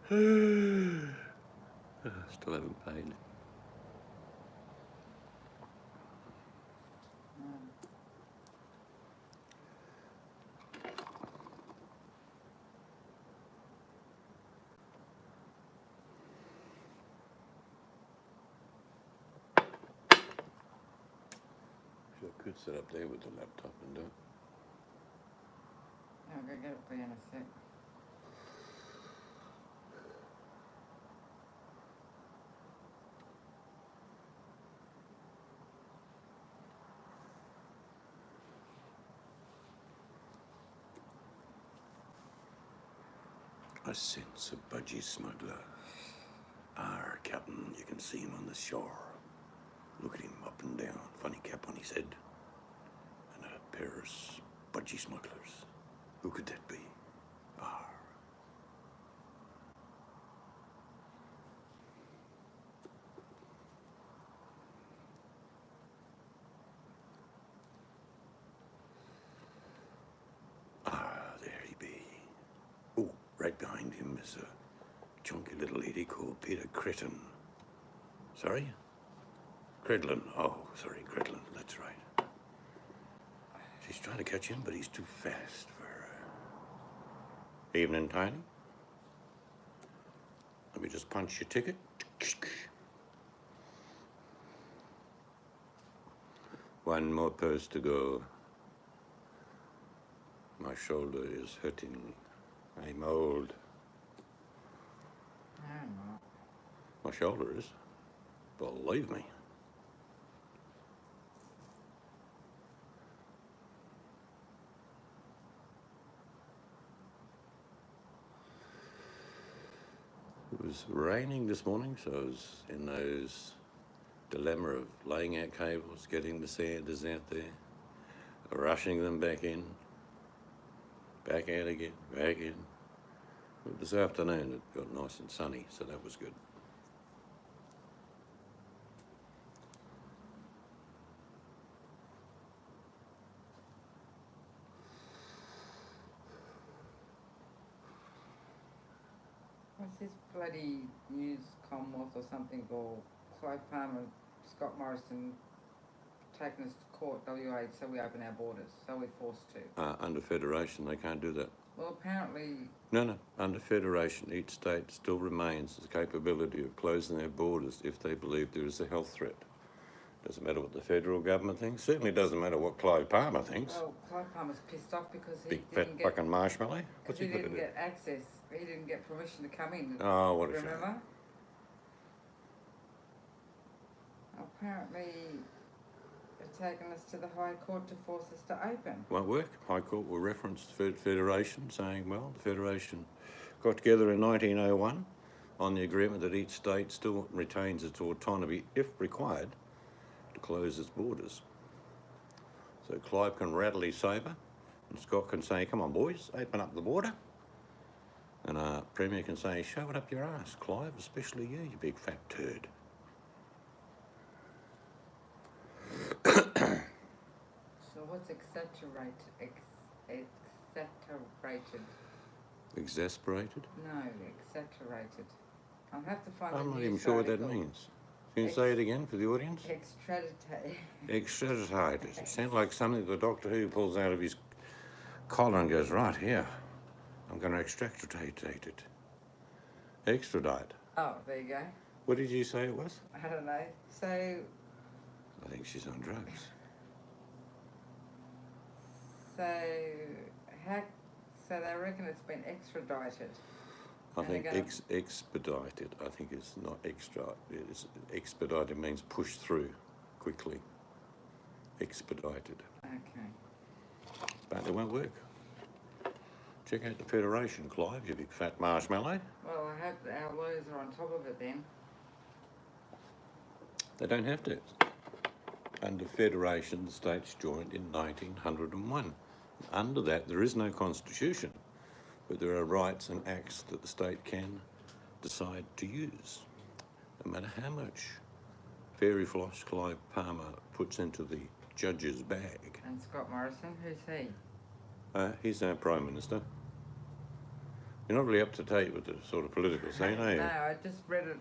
Still haven't paid. Sure could sit up there with the laptop and do it. I'll go get it for you in a sec. I sense a budgie smuggler. Arr, Captain, you can see him on the shore. Look at him up and down, funny cap on his head. And a pair of budgie smugglers. Who could that be? Arr. There he be. Oh, right behind him is a chunky little lady called Peter Cretin. Sorry? Credlin. Oh, sorry, Credlin. That's right. She's trying to catch him, but he's too fast for her. Evening, Tiny. Let me just punch your ticket. One more purse to go. My shoulder is hurting. I'm old. I'm not. My shoulder is. Believe me. It was raining this morning, so I was in those dilemma of laying out cables, getting the sanders out there, rushing them back in, back out again, back in. But this afternoon it got nice and sunny, so that was good. What's this bloody news Commonwealth or something, or Clive Palmer, Scott Morrison taking us to court, WA, so we open our borders, so we're forced to. Under Federation, they can't do that. Well, apparently... No. Under Federation, each state still remains the capability of closing their borders if they believe there is a health threat. Doesn't matter what the federal government thinks. Certainly doesn't matter what Clive Palmer thinks. Well, Clive Palmer's pissed off because he Big didn't fat fucking marshmallow. What's he he got to didn't do? get access. He didn't get permission to come in. Oh, what a shame. Remember? Apparently, they're taking us to the High Court to force us to open. Won't work. High Court will reference the Federation, saying, well, the Federation got together in 1901 on the agreement that each state still retains its autonomy, if required, to close its borders. So Clive can rattle his sabre, and Scott can say, come on, boys, open up the border. And Premier can say, shove it up your ass, Clive, especially you big fat turd. So what's exaggerated? Exaggerated? Exasperated? No, exaggerated. I'll have to find I'm the not news even sure what that article. means. Can you say it again for the audience? Extradited. Extradited. It sounds like something the Doctor Who pulls out of his collar and goes, right here, I'm going to extradite it. Extradite. Oh, there you go. What did you say it was? I don't know. So, I think she's on drugs. so they reckon it's been extradited. I And think they're gonna- expedited. I think it's not extra. It's expedited means push through quickly. Expedited. Okay. But it won't work. Check out the Federation, Clive, you big fat marshmallow. Well, I hope that our lawyers are on top of it then. They don't have to. Under Federation, the states joined in 1901. Under that, there is no constitution, but there are rights and acts that the state can decide to use. No matter how much fairy floss Clive Palmer puts into the judge's bag. And Scott Morrison, who's he? He's our Prime Minister. You're not really up to date with the sort of political scene, are you? No, I just read it.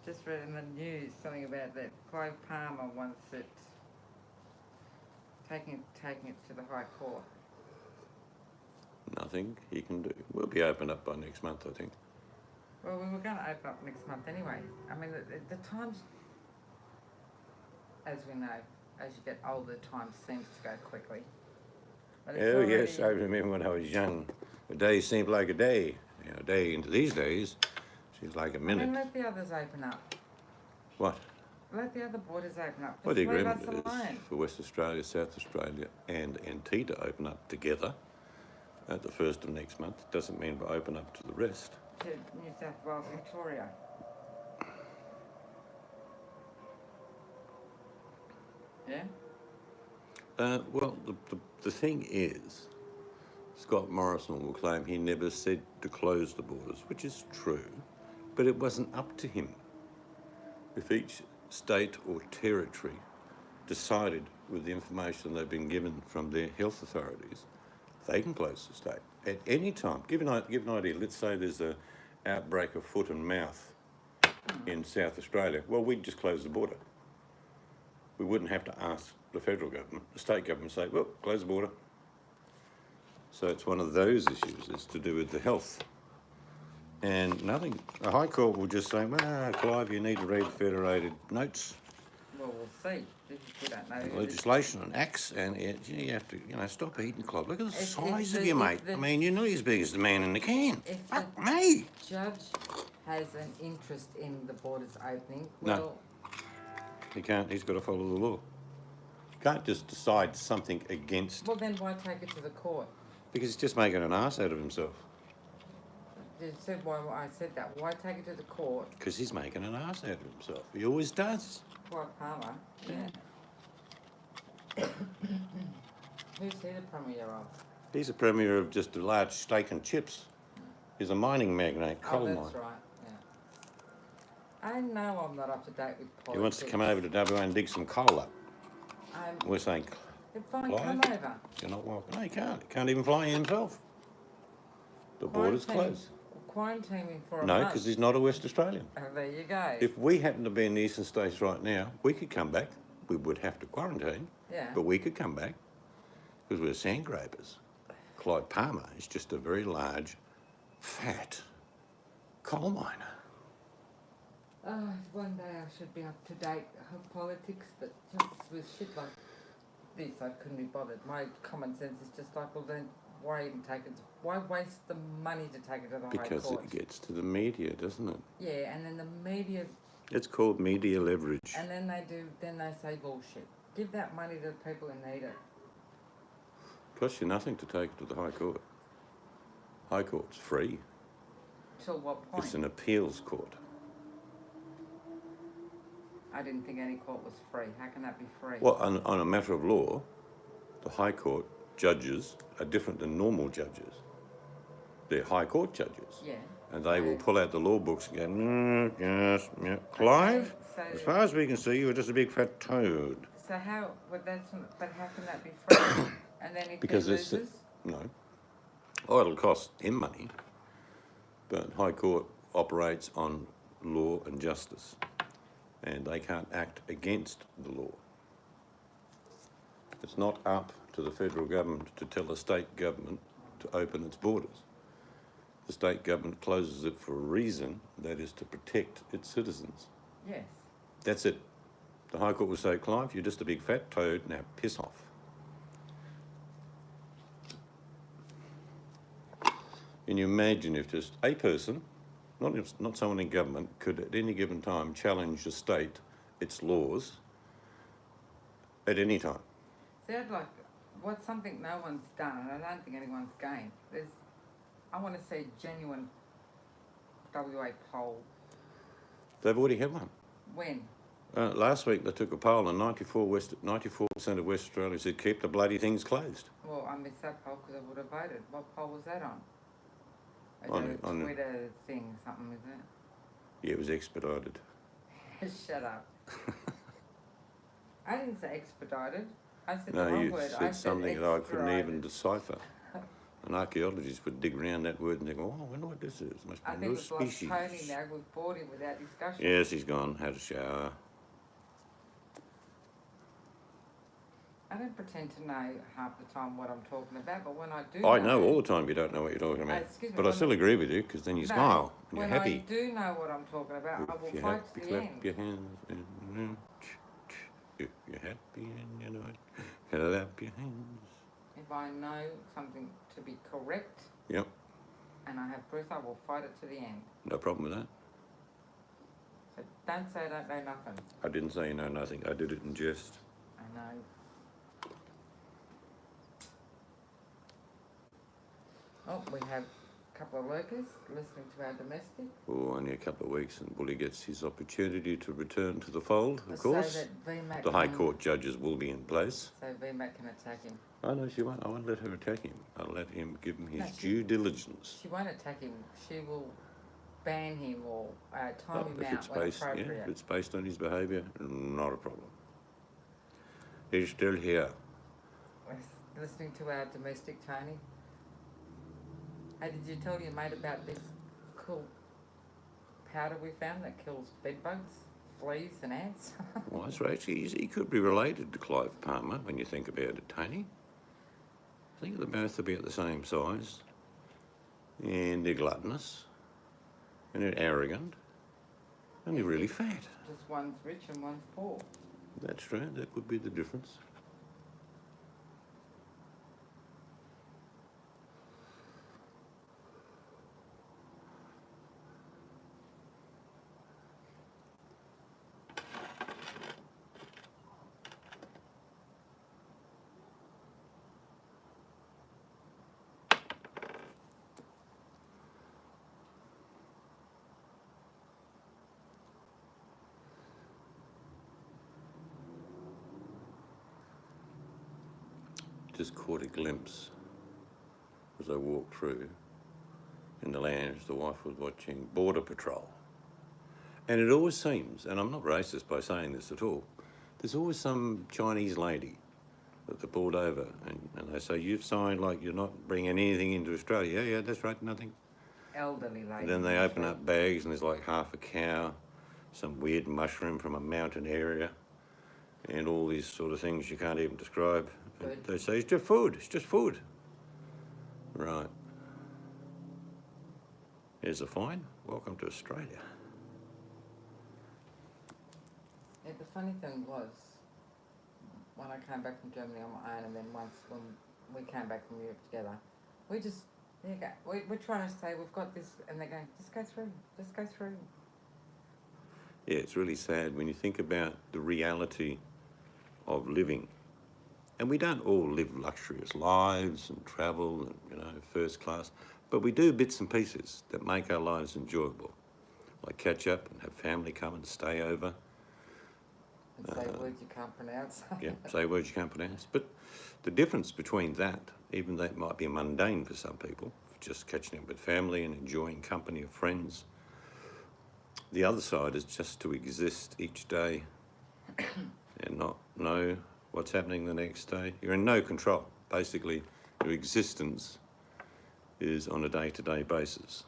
Just read in the news something about that Clive Palmer wants it taking it to the High Court. Nothing he can do. We'll be opened up by next month, I think. Well, we were going to open up next month anyway. I mean, the times, as we know, as you get older, time seems to go quickly. But it's Oh already, yes, I remember when I was young. A day seemed like a day. You know, a day into these days seems like a I minute. mean, let the others open up. What? Let the other borders open up. Well, the Just leave us agreement is alone. for West Australia, South Australia and NT to open up together at the 1st of next month. It doesn't mean we'll open up to the rest. To New South Wales, Victoria. Yeah? Well, the thing is, Scott Morrison will claim he never said to close the borders, which is true, but it wasn't up to him. If each state or territory decided with the information they've been given from their health authorities, they can close the state at any time. Give an idea. Let's say there's an outbreak of foot and mouth in South Australia. Well, we'd just close the border. We wouldn't have to ask the federal government, the state government, say, well, close the border. So it's one of those issues. It's to do with the health. And nothing, the High Court will just say, well, Clive, you need to read the federated notes, Well, we'll see. We don't know. legislation and acts, and you have to, stop eating, Clive. Look at the If size the- of you, if mate. the- I mean, you're not as big as the man in the can. If Fuck the me. judge has an interest in the borders opening, No. well, He can't, he's got to follow the law. Can't just decide something against, well, then why take it to the court? because he's just making an ass out of himself. You said why I said that. Why take it to the court? Because he's making an ass out of himself. He always does. Clive Palmer. Yeah. Who's he the premier of? He's a premier of just a large steak and chips. He's a mining magnate, coal Oh, mine. that's right. Yeah. I know I'm not up to date with politics. He wants to come over to WA and dig some coal up. We're saying, Fine, Clive? come over. you're not welcome. No, he can't. He can't even fly himself. The border's closed. Quarantining for a No, month. because he's not a West Australian. Oh, there you go. If we happen to be in the eastern states right now, we could come back. We would have to quarantine, Yeah. but we could come back because we're sand grabers. Clyde Palmer is just a very large, fat coal miner. Oh, one day I should be up to date with politics, but just with shit like this, I couldn't be bothered. My common sense is just like, well, then why even take it? Why waste the money to take it to the High Because Court? it gets to the media, doesn't it? Yeah, and then the media, It's called media leverage. and then they say bullshit. Give that money to the people who need it. Costs you nothing to take it to the High Court. High Court's free. Till what point? It's an appeals court. I didn't think any court was free. How can that be free? Well, on a matter of law, the High Court judges are different than normal judges. They're High Court judges. Yeah. And they will So- pull out the law books and go, yes, yeah. Clive, So- as far as we can see, you're just a big fat toad. So how? But how can that be free? And then if Because he it's, loses, no. Oh, it'll cost him money. But High Court operates on law and justice. And they can't act against the law. It's not up to the federal government to tell the state government to open its borders. The state government closes it for a reason, that is to protect its citizens. yes. That's it. The High Court will say, Clive, you're just a big fat toad, now piss off. Can you imagine if just a person, not someone in government, could at any given time challenge the state, its laws, at any time? See, I'd like, what's something no one's done, and I don't think anyone's gained. I want to see a genuine WA poll. They've already had one. When? Last week they took a poll and 94% of West Australia said keep the bloody things closed. Well, I missed that poll because I would have voted. What poll was that on? On a Twitter thing, something, is Yeah, it was expedited. it? Shut up. I didn't say expedited. I said the No, wrong you word. I said something that I couldn't even expedited. decipher. An archaeologist would dig around that word and think, oh, I wonder what this is. Must be I a think new we've lost species. Tony now. We've bored him without discussion. Yes, he's gone, had a shower. I don't pretend to know half the time what I'm talking about, but when I do I know all the time you don't know what you're talking about. excuse me, But I when still agree with you, because then you No, smile and you're when happy. I do know what I'm talking about, I will If you're fight happy, to the clap end. your hands. If you're happy and you know it, clap your hands. If I know something to be correct Yep, and I have proof, I will fight it to the end. no problem with that. So don't say I don't know nothing. I didn't say you know nothing. I did it in jest. I know. Oh, we have a couple of lurkers listening to our domestic. Oh, only a couple of weeks and Bully gets his opportunity to return to the fold, of So course. that VMAC The High can- Court judges will be in place. So VMAC can attack him. Oh, no, she won't. I won't let her attack him. I'll let him give him his No, due diligence. She won't attack him. She will ban him or time Oh, him if out it's when based, yeah, appropriate. if it's based on his behaviour, not a problem. He's still here. Listening to our domestic, Tony. Hey, did you tell your mate about this cool powder we found that kills bedbugs, fleas and ants? Well, that's right. He could be related to Clive Palmer when you think about it, Tony. I think they're both about the same size. And they're gluttonous. And they're arrogant. And they're really fat. Just one's rich and one's poor. That's true. That would be the difference. Just caught a glimpse as I walked through in the lounge. The wife was watching Border Patrol. And it always seems, and I'm not racist by saying this at all, there's always some Chinese lady that they pulled over and they say, you've signed like you're not bringing anything into Australia. Yeah, that's right, nothing. Elderly lady. And then they open up bags and there's like half a cow, some weird mushroom from a mountain area, and all these sort of things you can't even describe. Good. They say, it's just food, it's just food. Right. Here's a fine. Welcome to Australia. Yeah, the funny thing was, when I came back from Germany on my own, and then once when we came back from Europe together, we just, we're trying to say we've got this, and they're going, just go through. Yeah, it's really sad when you think about the reality of living. And we don't all live luxurious lives and travel and, first class, but we do bits and pieces that make our lives enjoyable. Like catch up and have family come and stay over. And say words you can't pronounce. Yeah, say words you can't pronounce. But the difference between that, even though it might be mundane for some people, just catching up with family and enjoying company of friends, the other side is just to exist each day and not know what's happening the next day. You're in no control. Basically, your existence is on a day-to-day basis.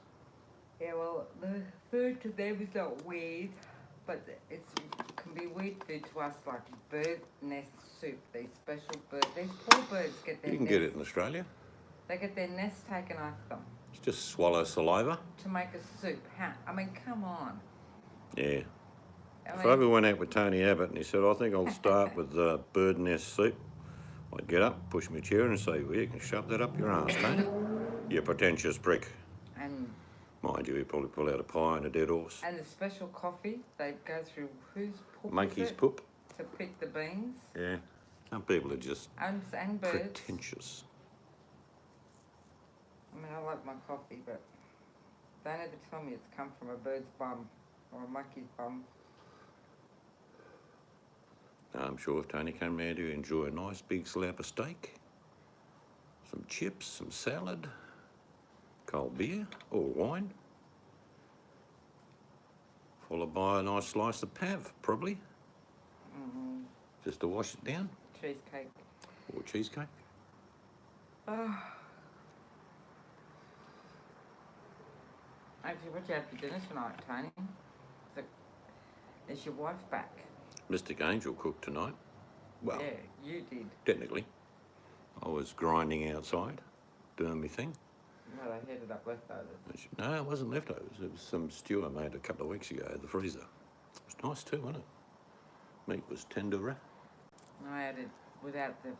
Yeah, well, the food to them is not weird, but it can be weird food to us, like bird nest soup. These special birds, these poor birds get their You can nests, get it in Australia. They get their nests taken off them It's just swallow saliva. to make a soup. I mean, come on. Yeah. I If mean, I ever went out with Tony Abbott and he said, I think I'll start with bird nest soup, I'd get up, push my chair and say, well, you can shove that up your arse, Tony. You pretentious prick. and Mind you, he'd probably pull out a pie and a dead horse. the special coffee, they go through whose poop Monkey's is it poop. to pick the beans Yeah. Some people are just and birds. pretentious. I mean, I like my coffee, but don't ever tell me it's come from a bird's bum or a monkey's bum. Now, I'm sure if Tony came round here, he'd enjoy a nice big slab of steak, some chips, some salad, cold beer or wine, followed by a nice slice of pav, probably, just to wash it down, Cheesecake. or cheesecake. Oh, Actually, what do you have for dinner tonight, Tony? Is your wife back? Mystic Angel cooked tonight. Well, Yeah, you did. technically. I was grinding outside, doing my thing. Well, I headed up leftovers. No, it wasn't leftovers. It was some stew I made a couple of weeks ago in the freezer. It was nice too, wasn't it? Meat was tender. I added, without the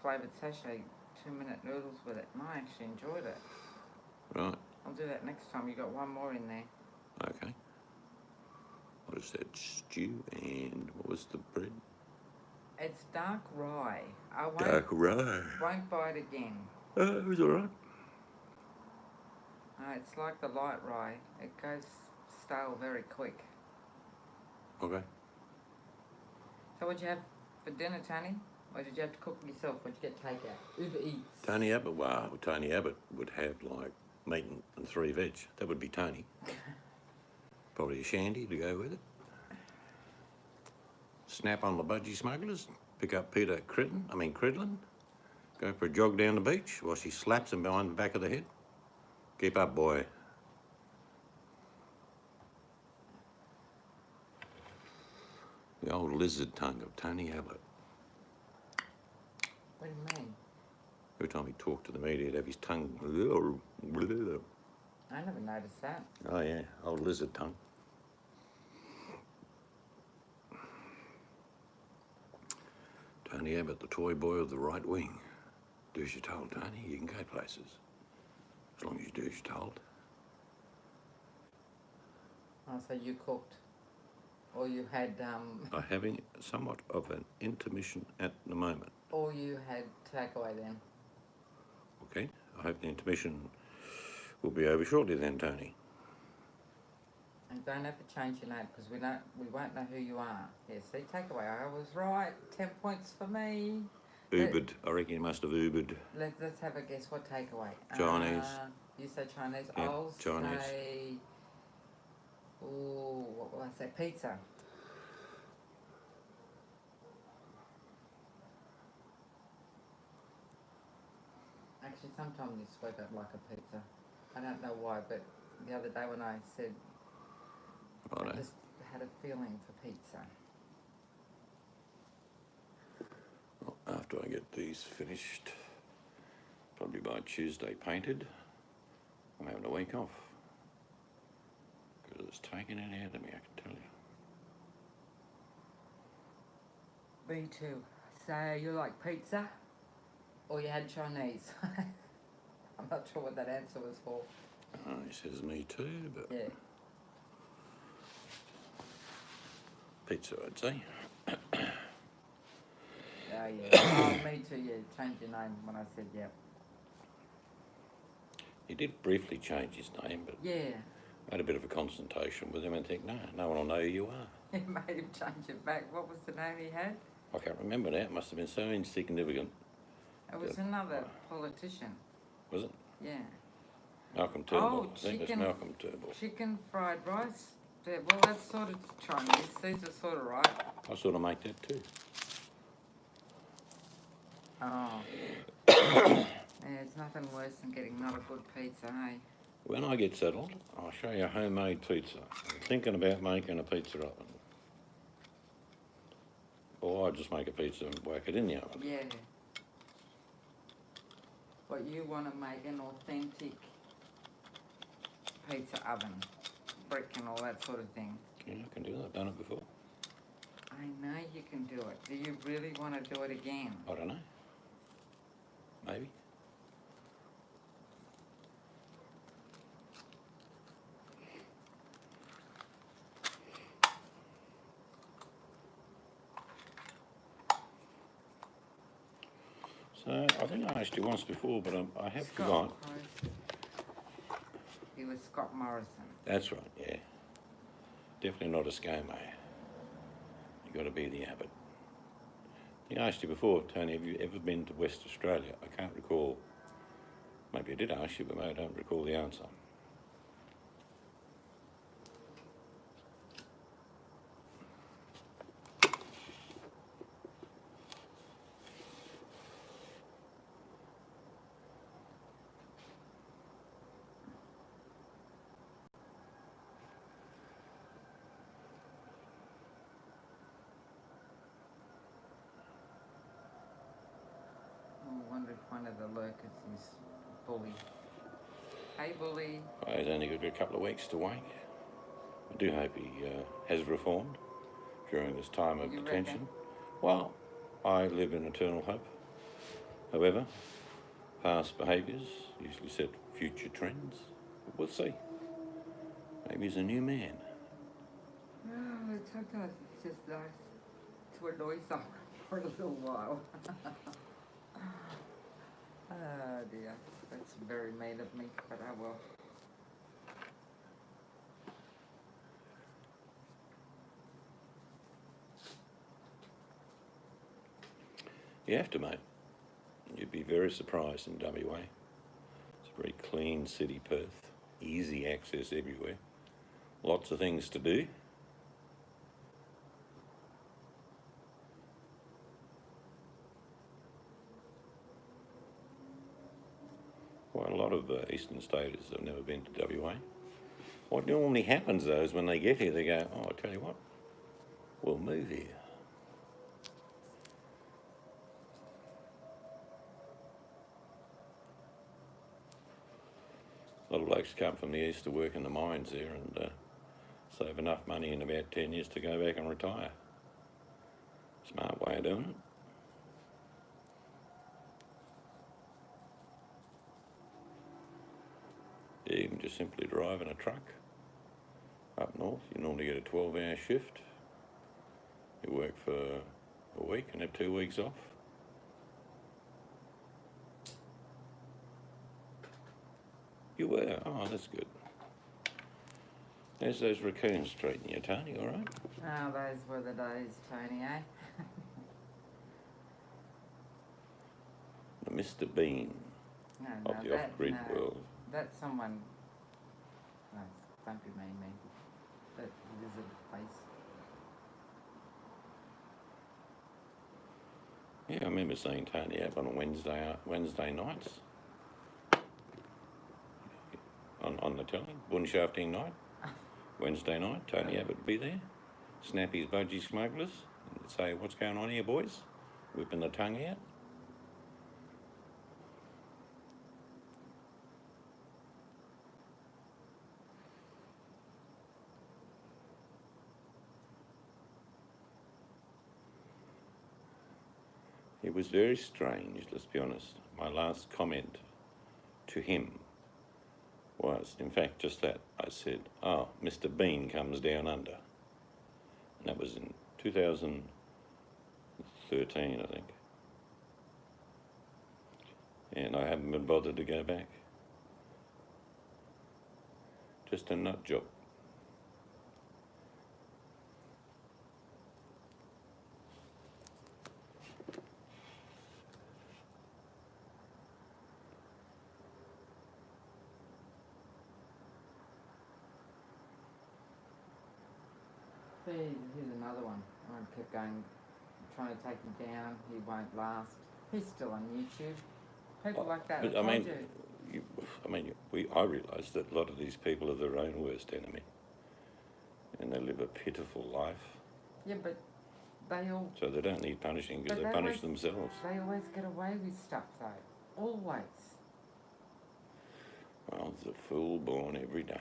flavoured sachet, 2-minute noodles with it, and I actually enjoyed it. Right. I'll do that next time. You got one more in there. Okay. What is that? Stew and what was the bread? It's dark rye. I Dark rye. won't buy it again. It was all right. It's like the light rye. It goes stale very quick. Okay. So what'd you have for dinner, Tony? Or did you have to cook it yourself? What'd you get takeout? Uber Eats. Tony Abbott, wow, Tony Abbott would have like meat and 3 veg. That would be Tony. Probably a shandy to go with it. Snap on the budgie smugglers, pick up Peter Cridlin, go for a jog down the beach while she slaps him behind the back of the head. Keep up, boy. The old lizard tongue of Tony Abbott. What do you mean? Every time he talked to the media, he'd have his tongue. I never noticed that. Oh yeah, old lizard tongue. Tony Abbott, the toy boy of the right wing. Do as you're told, Tony. You can go places. As long as you do as you're told. Oh, so you cooked. Or you had, I'm having somewhat of an intermission at the moment. or you had takeaway then. Okay? I hope the intermission will be over shortly then, Tony. And don't have to change your name because we won't know who you are. Yeah, see, takeaway. I was right. 10 points for me. Ubered. I reckon you must have Ubered. Let's have a guess. What takeaway? Chinese. You say Chinese. Yeah, I'll Chinese. say. Ooh, what will I say? Pizza. Actually, sometimes you spoke up like a pizza. I don't know why, but the other day when I said, Righto. I just had a feeling for pizza. Well, after I get these finished, probably by Tuesday painted, I'm having a week off. Because it's taking it out of me, I can tell you. Me too. So you like pizza? Or you had Chinese? I'm not sure what that answer was for. He says me too, but Yeah. pizza, I'd say. Oh yeah. Oh, me too. Yeah. Changed your name when I said yeah. He did briefly change his name, but Yeah. I had a bit of a consultation with him and think, no one will know who you are. He made him change it back. What was the name he had? I can't remember now. It must have been so insignificant. It was another politician. Was it? Yeah. Malcolm Turnbull. Oh, I think it was chicken. Malcolm Turnbull. Chicken fried rice. Yeah, well, that's sort of Chinese. These are sort of right. I sort of make that too. Oh. Yeah, it's nothing worse than getting not a good pizza, hey? When I get settled, I'll show you a homemade pizza. I'm thinking about making a pizza oven. Or I'll just make a pizza and whack it in the oven. Yeah. But you want to make an authentic pizza oven, brick and all that sort of thing. Yeah, I can do that. I've done it before. I know you can do it. Do you really want to do it again? I don't know. Maybe. So, I think I asked you once before, but I have forgot. Morrison. He was Scott Morrison. That's right, yeah. Definitely not a ScoMo. You got to be the Abbott. I think I asked you before, Tony, have you ever been to West Australia? I can't recall. Maybe I did ask you, but maybe I don't recall the answer. the lurkers, he's bully. Hey, bully. He's only got a couple of weeks to wait. I do hope he has reformed during this time of You detention. reckon? Well, I live in eternal hope. However, past behaviours usually set future trends. But we'll see. Maybe he's a new man. Oh, sometimes it's just nice to annoy someone for a little while. Oh dear, that's very mean of me, but I will. You have to, mate. You'd be very surprised in WA. It's a very clean city, Perth. Easy access everywhere. Lots of things to do. Quite a lot of eastern staters have never been to WA. What normally happens though is when they get here they go, oh, I tell you what, we'll move here. A lot of blokes come from the east to work in the mines there and save enough money in about 10 years to go back and retire. Smart way of doing it. You can just simply drive in a truck. Up north, you normally get a 12-hour shift. You work for a week and have 2 weeks off. You were? Oh, that's good. There's those raccoons treating you, Tony, all right? Oh, those were the days, Tony, eh? The Mr. Bean of the off-grid world. That's someone. No, don't be mean, me. That visited the place. Yeah, I remember seeing Tony up on Wednesday nights. On the telly, bullshafting night, Wednesday night, Tony Abbott would be there, snap his budgie smugglers and say, what's going on here, boys? Whipping the tongue out. It was very strange, let's be honest. My last comment to him was, in fact, just that. I said, oh, Mr. Bean comes down under. And that was in 2013, I think. And I haven't been bothered to go back. Just a nut job. Here's another one. I kept going, trying to take him down. He won't last. He's still on YouTube. People like that. But I realise that a lot of these people are their own worst enemy, and they live a pitiful life. Yeah, but they all. So they don't need punishing because they punish themselves. They always get away with stuff, though. Always. Well, there's a fool born every day.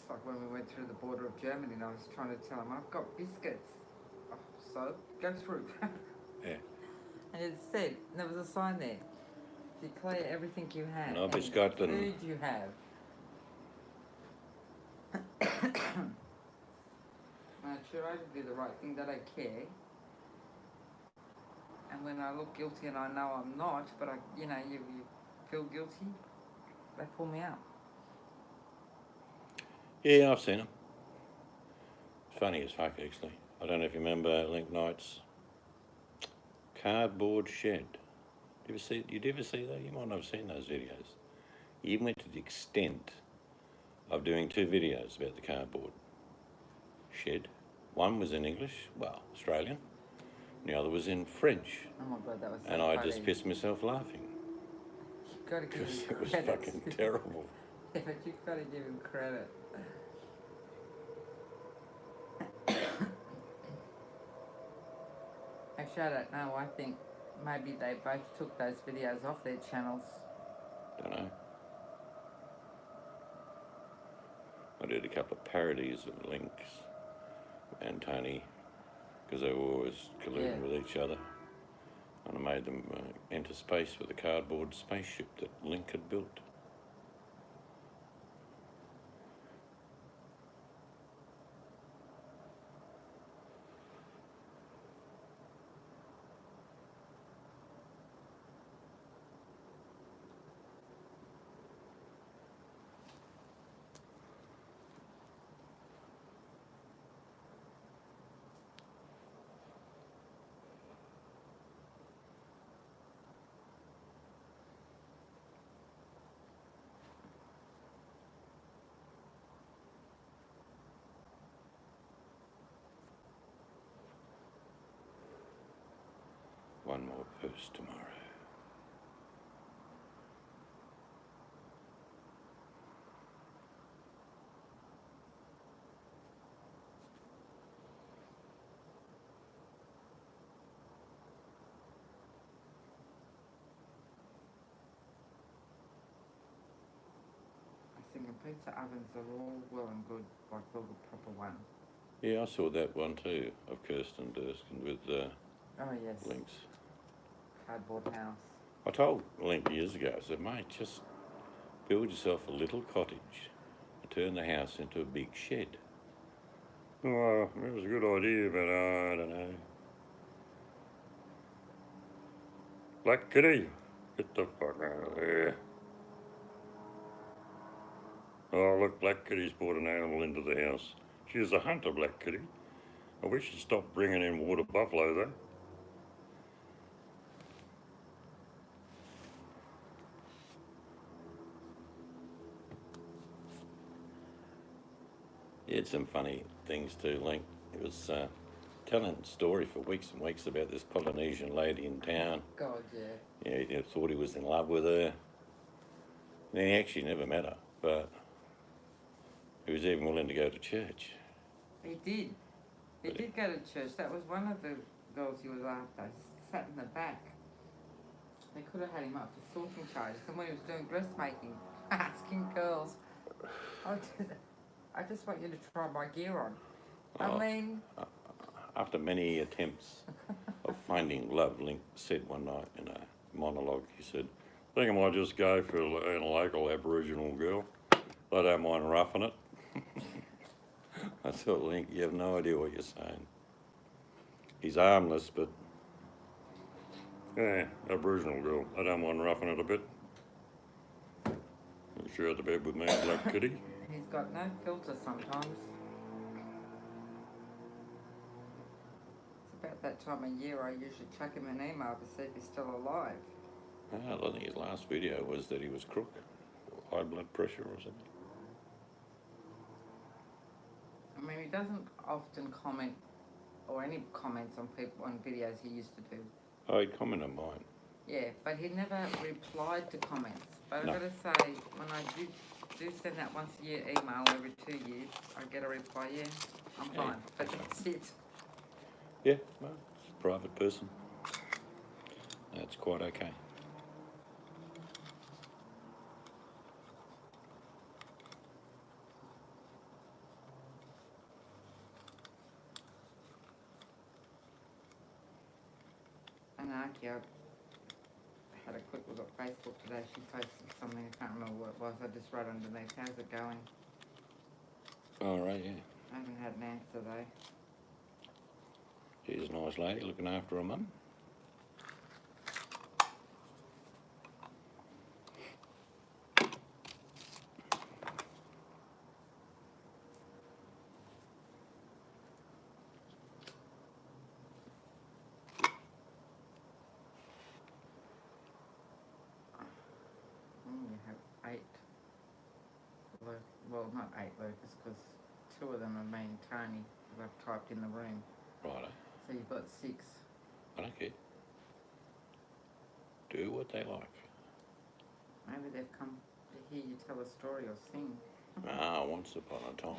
Like when we went through the border of Germany and I was trying to tell him, I've got biscuits. Oh, so, go through. Yeah. And it said, and there was a sign there, declare everything you have. No, and biscuit and... food you have. I try to do the right thing, that I care. And when I look guilty and I know I'm not, but you feel guilty. They pull me up. Yeah, I've seen them. It's funny as fuck, actually. I don't know if you remember Link Knight's cardboard shed. Did you ever see that? You might not have seen those videos. He even went to the extent of doing 2 videos about the cardboard shed. One was in English, well, Australian, and the other was in French. Oh my god, that was so And funny. I just pissed myself laughing. You've got to give Because him it was credit. fucking terrible. Yeah, but you've got to give him credit. Actually, I don't know. I think maybe they both took those videos off their channels. Don't know. I did a couple of parodies of Links and Tony because they were always colluding with each other. And I made them enter space with a cardboard spaceship that Link had built. One more post tomorrow. I think pizza ovens are all well and good, like all the proper one. Yeah, I saw that one too, of Kirsten Durskin with Oh yes. Links. Cardboard house. I told Link years ago, I said, mate, just build yourself a little cottage and turn the house into a big shed. Oh, it was a good idea, but I don't know. Black Kitty, get the fuck out of there. Oh, look, Black Kitty's brought an animal into the house. She's a hunter, Black Kitty. I wish she'd stop bringing in water buffalo, though. He had some funny things too, Link. He was telling a story for weeks and weeks about this Polynesian lady in town. God, yeah. Yeah, he thought he was in love with her. And he actually never met her, but he was even willing to go to church. He did. He did go to church. That was one of the girls he was after. He sat in the back. They could have had him up for stalking charges. And when he was doing dressmaking, asking girls, I just want you to try my gear on. Oh. I mean... After many attempts of finding love, Link said one night in a monologue, he said, I think I might just go for a local Aboriginal girl. I don't mind roughing it. I thought, Link, you have no idea what you're saying. He's harmless, but... Yeah, Aboriginal girl. I don't mind roughing it a bit. You share the bed with me, Black Kitty. He's got no filter sometimes. It's about that time of year I usually chuck him an email to see if he's still alive. I think his last video was that he was crook, high blood pressure or something. I mean, he doesn't often comment, or any comments on people on videos he used to do. Oh, he'd comment on mine. Yeah, but he never replied to comments. But No. I've got to say, when I do send that once a year email every 2 years, I get a reply, yeah, I'm Yeah. fine. But that's it. Yeah, well, it's a private person. That's quite okay. And Archie, I had a quick look at Facebook today. She posted something, I can't remember what it was. I just wrote underneath, how's it going? All right, yeah. I haven't had an answer though. She's a nice lady looking after her mum. well, not 8 Lucas, because 2 of them are me and Tony, who I've typed in the room. Righto. So you've got 6. I don't care. Do what they like. Maybe they've come to hear you tell a story or sing. Once upon a time.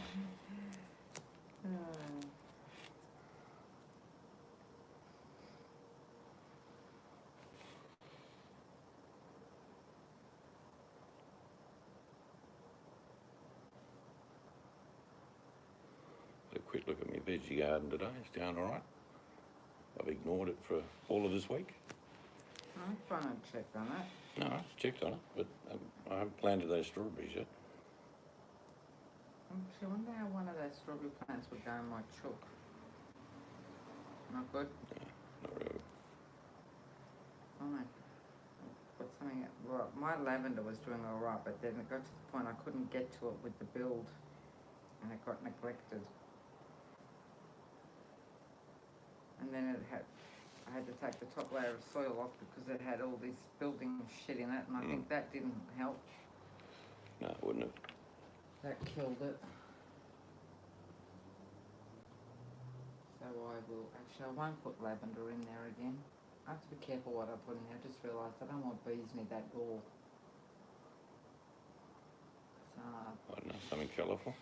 Had a quick look at my veggie garden today. It's doing all right. I've ignored it for all of this week. I'm trying to check on it. No, I've checked on it, but I haven't planted those strawberries yet. I wonder how one of those strawberry plants would go in my chook. Not good? Yeah, not really. Oh no. Got something, well, my lavender was doing all right, but then it got to the point I couldn't get to it with the build, and it got neglected. And then I had to take the top layer of soil off because it had all this building shit in it, and I think that didn't help. No, it wouldn't have. That killed it. So I won't put lavender in there again. I have to be careful what I put in there. I just realised I don't want bees near that door. So, I don't know, something colourful.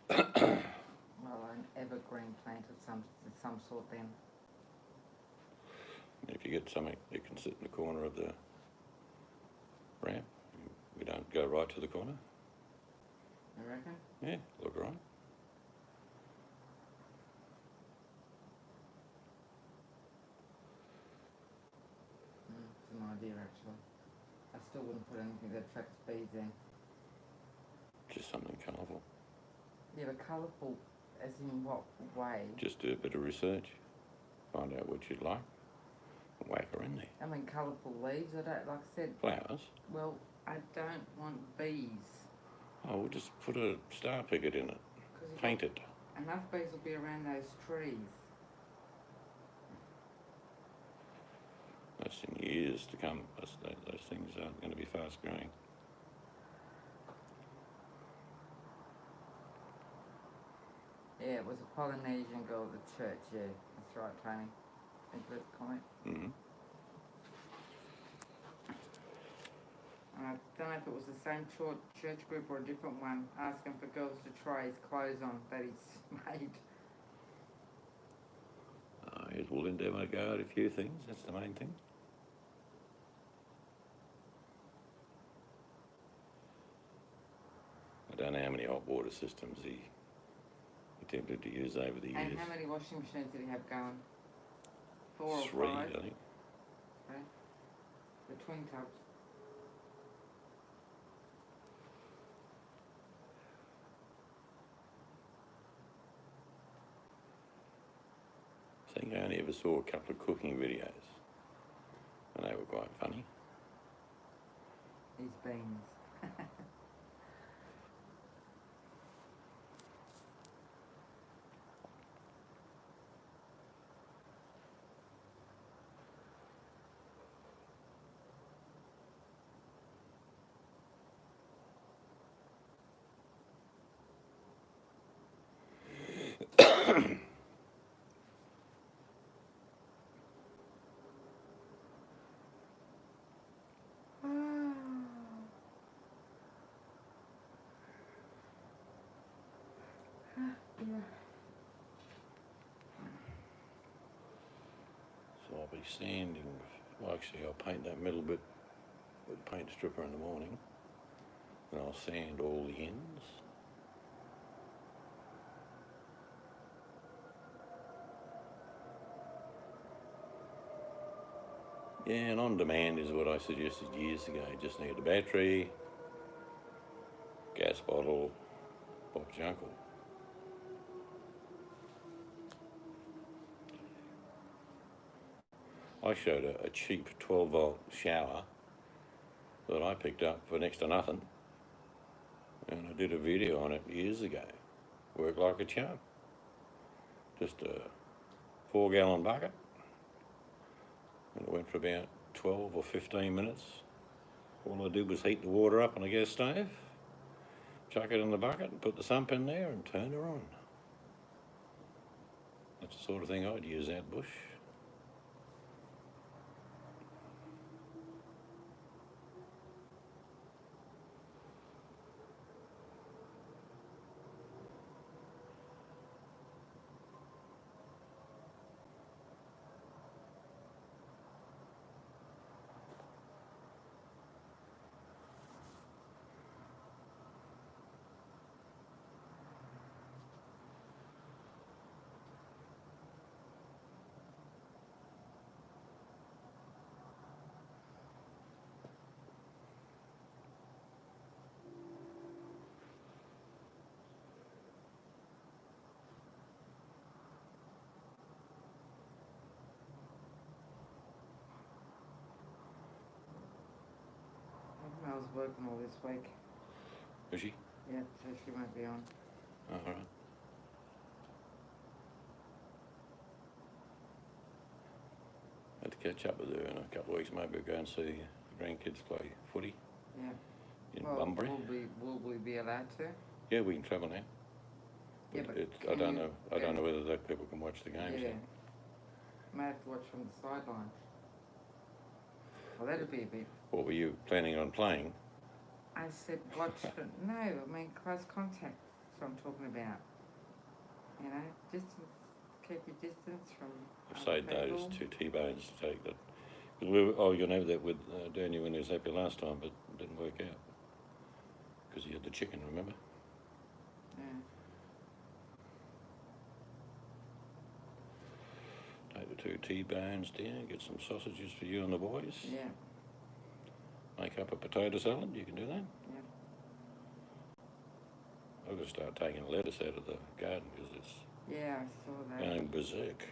well, an evergreen plant of some sort then. If you get something that can sit in the corner of the ramp, we don't go right to the corner. You reckon? Yeah, look right. It's an idea actually. I still wouldn't put anything that attracts bees in. Just something colourful. Yeah, but colourful as in what way? Just do a bit of research. Find out what you'd like. And whack her in there. I mean colourful leaves, I don't, like I said, Flowers. well, I don't want bees. Oh, we'll just put a star picket in it. Paint it. Enough bees will be around those trees. That's in years to come. Those things aren't going to be fast growing. Yeah, it was a Polynesian girl at the church, yeah. That's right, Tony. Thank you for the comment. Mm-hmm. And I don't know if it was the same church group or a different one, asking for girls to try his clothes on that he's made. Yes, we'll endeavour to go at a few things. That's the main thing. I don't know how many hot water systems he attempted to use over the years. And how many washing machines did he have going? 4 or 5? 3, I think. Okay. The twin tubs. I think I only ever saw a couple of cooking videos, and they were quite funny. These beans. So I'll be sanding, well actually I'll paint that middle bit with paint stripper in the morning, and I'll sand all the ends. Yeah, and on demand is what I suggested years ago. You just need a battery, gas bottle, Bob's your uncle. I showed a cheap 12-volt shower that I picked up for next to nothing, and I did a video on it years ago. Worked like a charm. Just a 4-gallon bucket, and it went for about 12 or 15 minutes. All I did was heat the water up on a gas stove, chuck it in the bucket and put the sump in there and turn her on. That's the sort of thing I'd use out bush. Mel's working all this week. Is she? Yeah, so she won't be on. Oh, all right. Had to catch up with her in a couple of weeks. Maybe we'll go and see the grandkids play footy. Yeah. In Well, Bunbury. will we be allowed to? Yeah, we can travel now. Yeah, but I don't know. I don't know whether those people can watch the games. Yeah. May have to watch from the sideline. Well, that'd be a bit. What were you planning on playing? I said watch. No, I mean close contact. That's what I'm talking about. You know, distance. Keep your distance from. I've saved those 2 T-bones to take that. You'll know that with Daniel when he was happy last time, but it didn't work out. Because he had the chicken, remember? Yeah. Take the 2 T-bones down, get some sausages for you and the boys. Yeah. Make up a potato salad, you can do that. Yeah. I've got to start taking lettuce out of the garden because it's Yeah, I saw that. going berserk.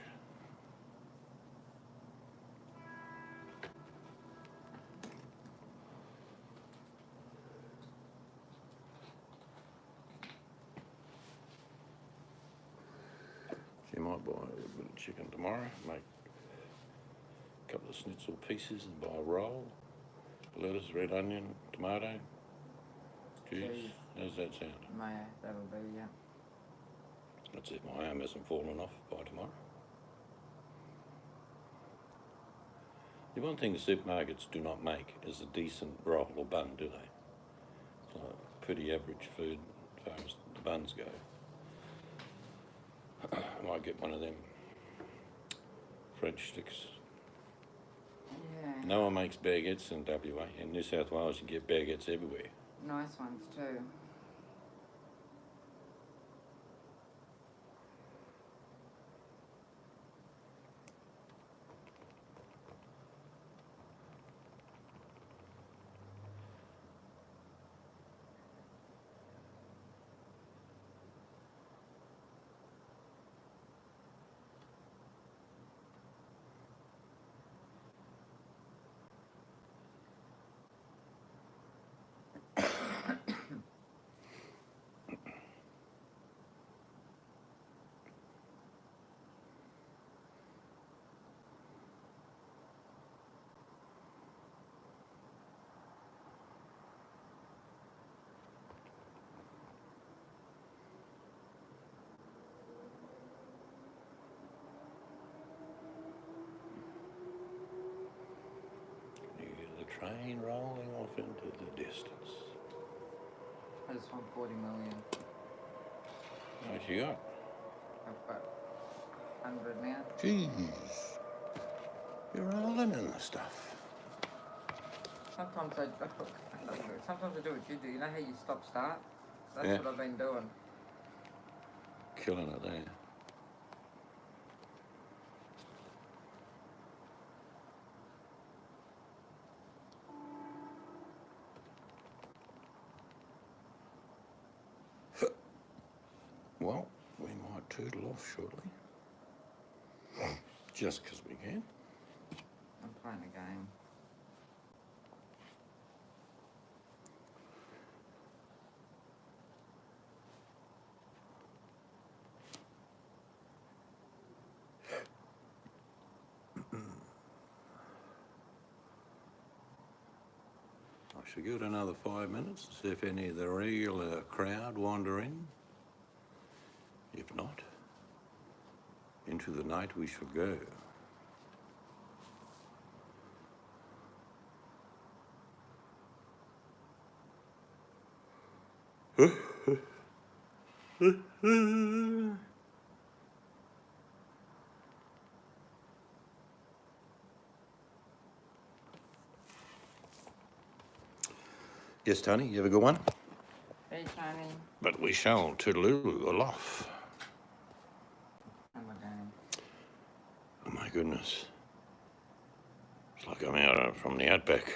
So you might buy a bit of chicken tomorrow, make a couple of schnitzel pieces and buy a roll, lettuce, red onion, tomato, cheese. Cheese. How's that sound? Mayo, that'll do, yeah. That's if my arm hasn't fallen off by tomorrow. The one thing the supermarkets do not make is a decent roll or bun, do they? It's like pretty average food as far as the buns go. I might get one of them French sticks. Yeah. No one makes baguettes in WA. In New South Wales you get baguettes everywhere. Nice ones too. You hear the train rolling off into the distance. I just want 40 million. What you got? I've got 100 now. Jeez. You're rolling in the stuff. Sometimes I do what you do. You know how you stop start? That's Yeah. what I've been doing. Killing it there. Well, we might turtle off shortly. Just because we can. I'm playing a game. I we'll give it another 5 minutes to see if any of the regular crowd wander in. If not, into the night we shall go. Yes, Tony, you have a good one? Hey, Tony. But we shall toodaloo aloft. Oh, my God. Oh my goodness. It's like I'm out from the outback.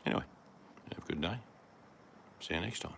Anyway, have a good day. See you next time.